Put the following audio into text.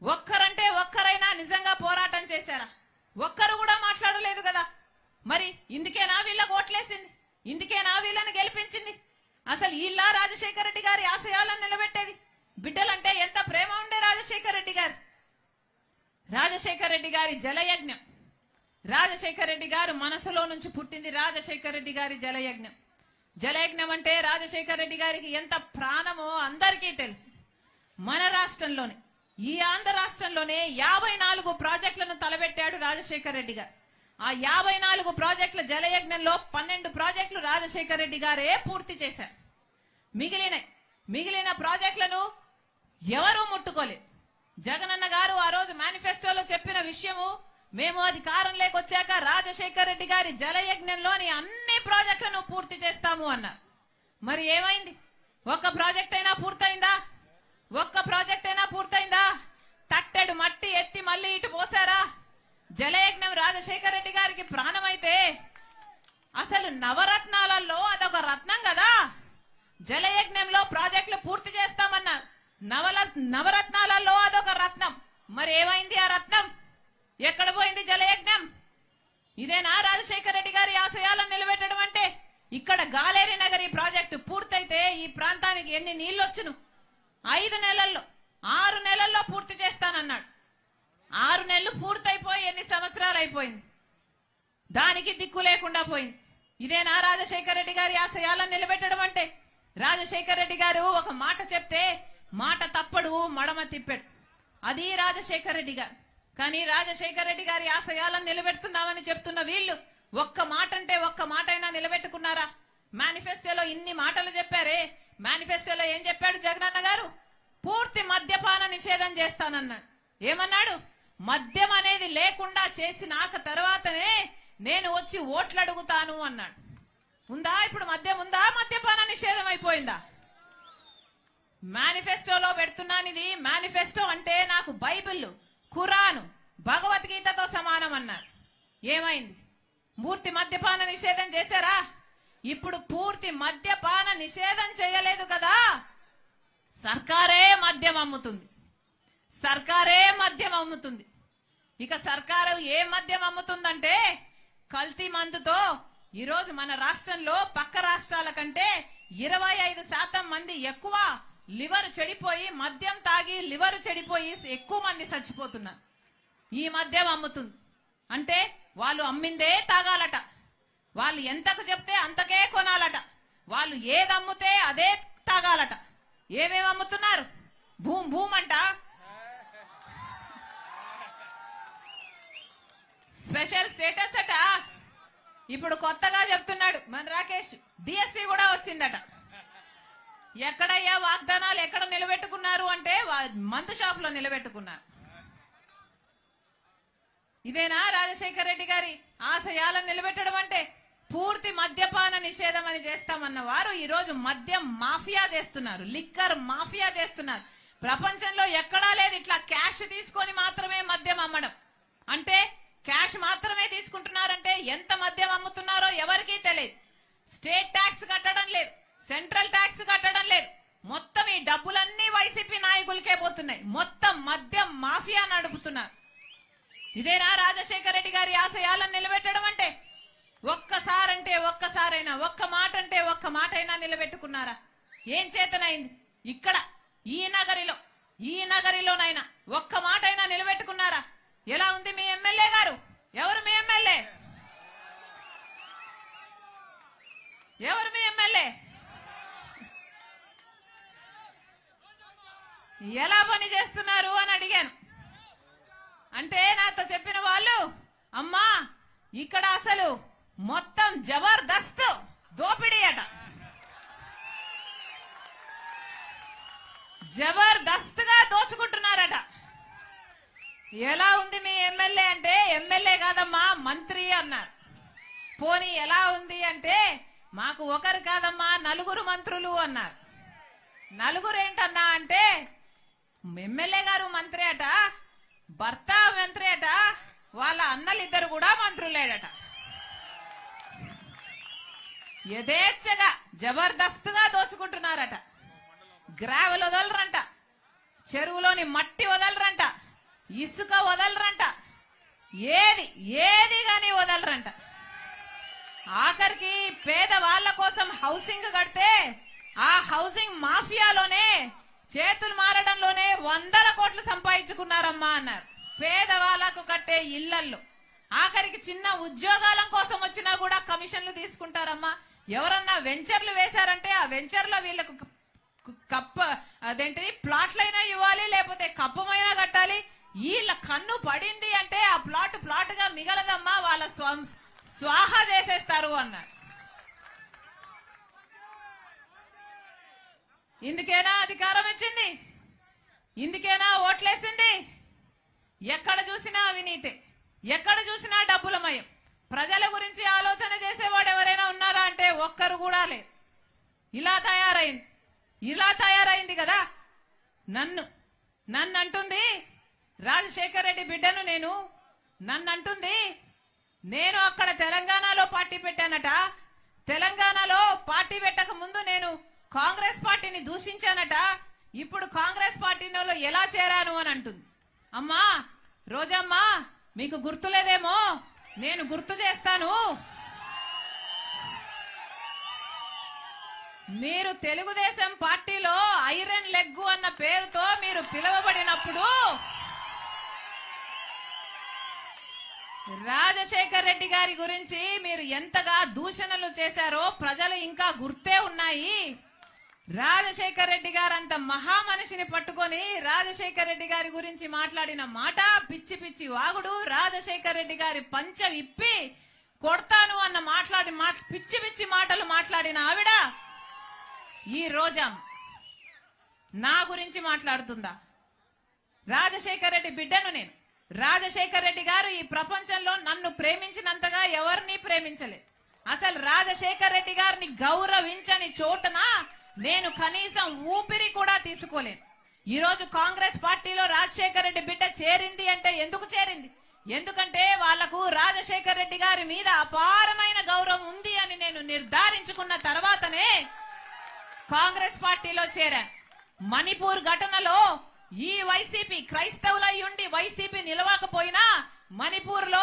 ఒక్కరంటే ఒక్కరైనా నిజంగా పోరాటం చేశారా? ఒక్కరు కూడా మాట్లాడలేదు కదా. మరి ఇందుకేనా వీళ్ళకి ఓట్లేసింది? ఇందుకేనా వీళ్ళని గెలిపించింది? అసలు ఇలా రాజశేఖర రెడ్డి గారి ఆశయాలను నిలబెట్టేది? బిడ్డలంటే ఎంత ప్రేమ ఉండే రాజశేఖర రెడ్డి గారు. రాజశేఖర రెడ్డి గారి జలయజ్ఞం, రాజశేఖర రెడ్డి గారు మనసులో నుంచి పుట్టింది రాజశేఖర రెడ్డి గారి జలయజ్ఞం. జలయజ్ఞం అంటే రాజశేఖర రెడ్డి గారికి ఎంత ప్రాణమో అందరికీ తెలుసు. మన రాష్ట్రంలోనే, ఈ ఆంధ్ర రాష్ట్రంలోనే 54 ప్రాజెక్టులను తలబెట్టాడు రాజశేఖర రెడ్డి గారు. ఆ 54 ప్రాజెక్టుల జలయజ్ఞంలో 12 ప్రాజెక్టులు రాజశేఖర రెడ్డి గారే పూర్తి చేశారు. మిగిలిన ప్రాజెక్టులను ఎవరూ ముట్టుకోలేదు. జగనన్న గారు ఆ రోజు మేనిఫెస్టోలో చెప్పిన విషయము, మేము అధికారంలోకి వచ్చాక రాజశేఖర రెడ్డి గారి జలయజ్ఞంలోని అన్ని ప్రాజెక్టులను పూర్తి చేస్తాము అన్నారు. మరి ఏమైంది? ఒక్క ప్రాజెక్ట్ అయినా పూర్తయిందా? ఒక్క ప్రాజెక్ట్ అయినా పూర్తయిందా? తట్టెడు మట్టి ఎత్తి మళ్ళీ ఇటు పోసారా? జలయజ్ఞం రాజశేఖర రెడ్డి గారికి ప్రాణమైతే అసలు నవరత్నాలలో అదొక రత్నం కదా. జలయజ్ఞంలో ప్రాజెక్టులు పూర్తి చేస్తామన్నారు. నవరత్నాలలో అదొక రత్నం. మరి ఏమైంది ఆ రత్నం? ఎక్కడ పోయింది జలయజ్ఞం? ఇదేనా రాజశేఖర రెడ్డి గారి ఆశయాలను నిలబెట్టడం అంటే? ఇక్కడ గాలేరి నగరి ప్రాజెక్టు పూర్తయితే ఈ ప్రాంతానికి ఎన్ని నీళ్లు వచ్చును? 5 నెలల్లో 6 నెలల్లో పూర్తి చేస్తానన్నాడు. 6 నెలలు పూర్తయిపోయి ఎన్ని సంవత్సరాలు అయిపోయింది? దానికి దిక్కు లేకుండా పోయింది. ఇదేనా రాజశేఖర రెడ్డి గారి ఆశయాలను నిలబెట్టడం అంటే? రాజశేఖర రెడ్డి గారు ఒక మాట చెప్తే మాట తప్పడు, మడమ తిప్పాడు. అది రాజశేఖర రెడ్డి గారు. కానీ రాజశేఖర రెడ్డి గారి ఆశయాలను నిలబెడుతున్నామని చెప్తున్న వీళ్ళు ఒక్క మాట అంటే ఒక్క మాట అయినా నిలబెట్టుకున్నారా? మేనిఫెస్టోలో ఇన్ని మాటలు చెప్పారే, మేనిఫెస్టోలో ఏం చెప్పాడు జగనన్న గారు? పూర్తి మద్యపాన నిషేధం చేస్తానన్నాడు. ఏమన్నాడు? మద్యం అనేది లేకుండా చేసినాక తర్వాతనే నేను వచ్చి ఓట్లు అడుగుతాను అన్నాడు. ఉందా ఇప్పుడు మద్యం? ఉందా? మద్యపాన నిషేధం అయిపోయిందా? మేనిఫెస్టోలో పెడుతున్నాను. ఇది మేనిఫెస్టో అంటే నాకు బైబిల్, ఖురాను, భగవద్గీతతో సమానం అన్నారు. ఏమైంది? పూర్తి మద్యపాన నిషేధం చేశారా? ఇప్పుడు పూర్తి మద్యపాన నిషేధం చేయలేదు కదా. సర్కారే మద్యం అమ్ముతుంది. సర్కారే మద్యం అమ్ముతుంది. ఇక సర్కారు ఏ మద్యం అమ్ముతుందంటే కల్తీ మందుతో ఈరోజు మన రాష్ట్రంలో పక్క రాష్ట్రాల కంటే 25% మంది ఎక్కువ లివర్ చెడిపోయి, మద్యం తాగి లివర్ చెడిపోయి ఎక్కువ మంది చచ్చిపోతున్నారు. ఈ మద్యం అమ్ముతుంది అంటే వాళ్ళు అమ్మిందే తాగాలట. వాళ్ళు ఎంతకు చెప్తే అంతకే కొనాలట. వాళ్ళు ఏది అమ్ముతే అదే తాగాలట. ఏమేమి అమ్ముతున్నారు? భూమ్ భూమ్ అంట, స్పెషల్ స్టేటస్ అట. ఇప్పుడు కొత్తగా చెప్తున్నాడు మన రాకేష్, డిఎస్సి కూడా వచ్చిందట. ఎక్కడయ్యా వాగ్దానాలు ఎక్కడ నిలబెట్టుకున్నారు అంటే మందు షాప్ లో నిలబెట్టుకున్నారు. ఇదేనా రాజశేఖర రెడ్డి గారి ఆశయాలను నిలబెట్టడం అంటే? పూర్తి మద్యపాన నిషేధం అని చేస్తామన్న వారు ఈ రోజు మద్యం మాఫియా చేస్తున్నారు, లిక్కర్ మాఫియా చేస్తున్నారు. ప్రపంచంలో ఎక్కడా లేదు ఇట్లా క్యాష్ తీసుకొని మాత్రమే మద్యం అమ్మడం. అంటే క్యాష్ మాత్రమే తీసుకుంటున్నారంటే ఎంత మద్యం అమ్ముతున్నారో ఎవరికీ తెలియదు. స్టేట్ ట్యాక్స్ కట్టడం లేదు, సెంట్రల్ ట్యాక్స్ కట్టడం లేదు. మొత్తం ఈ డబ్బులన్నీ వైసీపీ నాయకులకే పోతున్నాయి. మొత్తం మద్యం మాఫియా నడుపుతున్నారు. ఇదేనా రాజశేఖర రెడ్డి గారి ఆశయాలను నిలబెట్టడం అంటే? ఒక్కసారంటే ఒక్కసారైనా, ఒక్క మాట అంటే ఒక్క మాట అయినా నిలబెట్టుకున్నారా? ఏం చేతనైంది? ఇక్కడ ఈ నగరిలోనైనా ఒక్క మాట అయినా నిలబెట్టుకున్నారా? ఎలా ఉంది మీ ఎమ్మెల్యే గారు? ఎవరు మీ ఎమ్మెల్యే? ఎవరు మీ ఎమ్మెల్యే? ఎలా పని చేస్తున్నారు అని అడిగాను. అంటే నాతో చెప్పిన వాళ్ళు, అమ్మా ఇక్కడ అసలు మొత్తం జబర్దస్త్ దోపిడీ అట. జబర్దస్త్ గా దోచుకుంటున్నారట. ఎలా ఉంది మీ ఎమ్మెల్యే అంటే, ఎమ్మెల్యే కాదమ్మా మంత్రి అన్నారు. పోనీ ఎలా ఉంది అంటే, మాకు ఒకరు కాదమ్మా 4 మంత్రులు అన్నారు. 4 ఏంటన్నా అంటే, ఎమ్మెల్యే గారు మంత్రి అట, భర్త మంత్రి అట, వాళ్ళ అన్నలిద్దరు కూడా మంత్రులేడట. యథేచ్ఛగా జబర్దస్తుగా దోచుకుంటున్నారట. గ్రావెల్ వదలరంట, చెరువులోని మట్టి వదలరంట, ఇసుక వదలరంట, ఏది గాని వదలరంట. ఆఖరికి పేద వాళ్ళ కోసం హౌసింగ్ కడితే ఆ హౌసింగ్ మాఫియాలోనే చేతులు మారడంలోనే 100 కోట్లు సంపాదించుకున్నారమ్మా అన్నారు. పేదవాళ్లకు కట్టే ఇళ్లల్లో ఆఖరికి చిన్న ఉద్యోగాల కోసం వచ్చినా కూడా కమిషన్లు తీసుకుంటారమ్మా. ఎవరన్నా వెంచర్లు వేశారంటే ఆ వెంచర్లో వీళ్ళకు అదేంటిది ప్లాట్లైనా ఇవ్వాలి, లేకపోతే కప్పమైనా కట్టాలి. వీళ్ళ కన్ను పడింది అంటే ఆ ప్లాట్ గా మిగలదమ్మా, వాళ్ళ స్వాహా చేసేస్తారు అన్నారు. ఇందుకేనా అధికారం ఇచ్చింది? ఇందుకేనా ఓట్లేసింది? ఎక్కడ చూసినా అవినీతి, ఎక్కడ చూసినా డబ్బులమయం. ప్రజల గురించి ఆలోచన చేసేవాడు ఎవరైనా ఉన్నారా అంటే ఒక్కరు కూడా లేదు. ఇలా తయారైంది కదా. నన్ను అంటుంది రాజశేఖర రెడ్డి బిడ్డను నన్ను అంటుంది నేను అక్కడ తెలంగాణలో పార్టీ పెట్టానట, తెలంగాణలో పార్టీ పెట్టక ముందు నేను కాంగ్రెస్ పార్టీని దూషించానట, ఇప్పుడు కాంగ్రెస్ పార్టీలో ఎలా చేరాను అని అంటుంది. అమ్మా రోజమ్మా, మీకు గుర్తులేదేమో, నేను గుర్తు చేస్తాను. మీరు తెలుగుదేశం పార్టీలో ఐరన్ లెగ్ అన్న పేరుతో మీరు పిలువబడినప్పుడు రాజశేఖర్ రెడ్డి గారి గురించి మీరు ఎంతగా దూషణలు చేశారో ప్రజలు ఇంకా గుర్తే ఉన్నాయి. రాజశేఖర్ రెడ్డి గారు అంత మహామనిషిని పట్టుకొని రాజశేఖర్ రెడ్డి గారి గురించి మాట్లాడిన మాట పిచ్చి వాగుడు. రాజశేఖర్ రెడ్డి గారి పంచ విప్పి కొడతాను అన్న పిచ్చి మాటలు మాట్లాడిన ఆవిడ ఈ రోజా నా గురించి మాట్లాడుతుందా? రాజశేఖర్ రెడ్డి బిడ్డను నేను. రాజశేఖర్ రెడ్డి గారు ఈ ప్రపంచంలో నన్ను ప్రేమించినంతగా ఎవరిని ప్రేమించలేదు. అసలు రాజశేఖర్ రెడ్డి గారిని గౌరవించని చోటన నేను కనీసం ఊపిరి కూడా తీసుకోలేను. ఈ రోజు కాంగ్రెస్ పార్టీలో రాజశేఖర్ రెడ్డి బిడ్డ చేరింది అంటే ఎందుకు చేరింది? ఎందుకంటే వాళ్లకు రాజశేఖర్ రెడ్డి గారి మీద అపారమైన గౌరవం ఉంది అని నేను నిర్ధారించుకున్న తర్వాతనే కాంగ్రెస్ పార్టీలో చేరాను. మణిపూర్ ఘటనలో ఈ వైసీపీ క్రైస్తవులై ఉండి వైసీపీ నిలవకపోయినా మణిపూర్ లో